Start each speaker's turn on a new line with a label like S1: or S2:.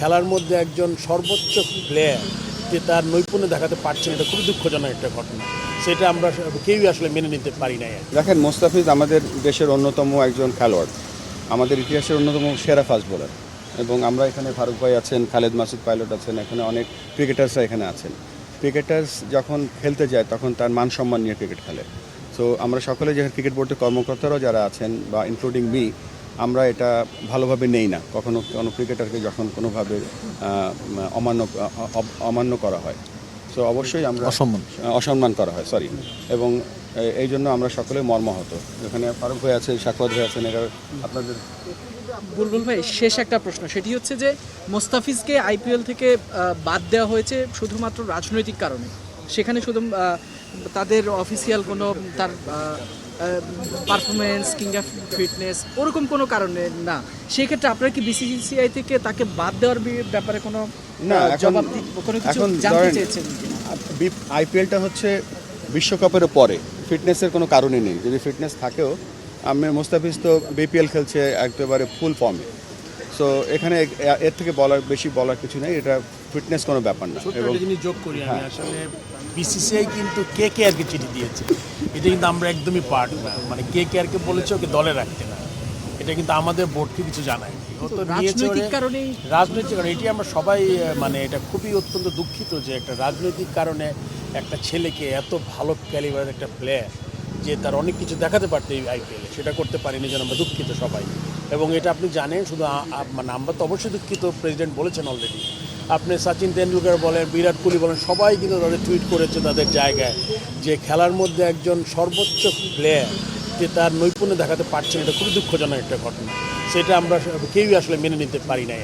S1: খেলার মধ্যে একজন সর্বোচ্চ প্লেয়ার যে তার নৈপুণ্য দেখাতে পারছেন, এটা খুবই দুঃখজনক একটা ঘটনা। সেটা আমরা কেউই আসলে মেনে নিতে পারি না।
S2: দেখেন, মোস্তাফিজ আমাদের দেশের অন্যতম একজন খেলোয়াড়, আমাদের ইতিহাসের অন্যতম সেরা ফাস্ট বোলার। এবং আমরা এখানে ফারুক ভাই আছেন, খালেদ মাসুদ পাইলট আছেন, এখানে অনেক ক্রিকেটার্সরা এখানে আছেন। ক্রিকেটার্স যখন খেলতে যায় তখন তার মান সম্মান নিয়ে ক্রিকেট খেলে। সো আমরা সকলে যেখানে ক্রিকেট বোর্ডের কর্মকর্তারাও যারা আছেন বা ইনক্লুডিং মি, আমরা এটা ভালোভাবে নেই না। কখনো কোনো ক্রিকেটারকে যখন কোনোভাবে অমান্য করা হয়, সো অবশ্যই আমরা অসম্মান করা হয়, সরি। এবং এই জন্য আমরা সকলে মর্মাহত। এখানে ফারুক ভাই আছেন, সাখাওয়াত ভাই আছেন, এরা আপনাদের।
S3: বুলবুল ভাই, শেষ একটা প্রশ্ন, সেটি হচ্ছে যে মোস্তাফিজকে আইপিএল থেকে বাদ দেওয়া হয়েছে শুধুমাত্র রাজনৈতিক কারণে। সেখানে শুধু তাদের অফিসিয়াল কোনো তার পারফরমেন্স কিংবা ফিটনেস ওরকম কোনো কারণে না। সেক্ষেত্রে আপনারা কি বিসিসিআই থেকে তাকে বাদ দেওয়ার ব্যাপারে কোনো জবাব কোনো কিছু জানতে চেয়েছেন?
S2: আইপিএলটা হচ্ছে বিশ্বকাপের পরে, ফিটনেসের কোনো কারণই নেই। যদি ফিটনেস থাকেও, মোস্তাফিজ তো বিপিএল খেলছে একেবারে ফুল ফর্মে। সো এখানে এর থেকে বেশি বলার কিছু নেই। এটা ফিটনেস কোনো ব্যাপার না।
S1: এবং জিনিস যোগ করি আমি, আসলে বিসিসিআই কিন্তু কেকেআরকে চিঠি দিয়েছে। এটা কিন্তু আমরা একদমই পার্ট না, মানে কেকেআরকে বলেছে ওকে দলে রাখতে না। এটা কিন্তু আমাদের বোর্ডকে কিছু জানায়। ও তো
S3: রাজনৈতিক কারণেই,
S1: রাজনৈতিক কারণে এটি আমরা সবাই মানে এটা খুবই অত্যন্ত দুঃখিত যে একটা রাজনৈতিক কারণে একটা ছেলেকে, এত ভালো ক্যালিবারের একটা প্লেয়ার যে তার অনেক কিছু দেখাতে পারতো এই আইপিএলে, সেটা করতে পারিনি, যেন আমরা দুঃখিত সবাই। এবং এটা আপনি জানেন, শুধু মানে আমরা তো অবশ্যই দুঃখিত, প্রেসিডেন্ট বলেছেন অলরেডি। আপনি সচিন তেন্ডুলকর বলেন, বিরাট কোহলি বলেন, সবাই কিন্তু তাদের টুইট করেছে তাদের জায়গায় যে খেলার মধ্যে একজন সর্বোচ্চ প্লেয়ার যে তার নৈপুণ্য দেখাতে পারছেন, এটা খুবই দুঃখজনক একটা ঘটনা। সেটা আমরা কেউই আসলে মেনে নিতে পারি না।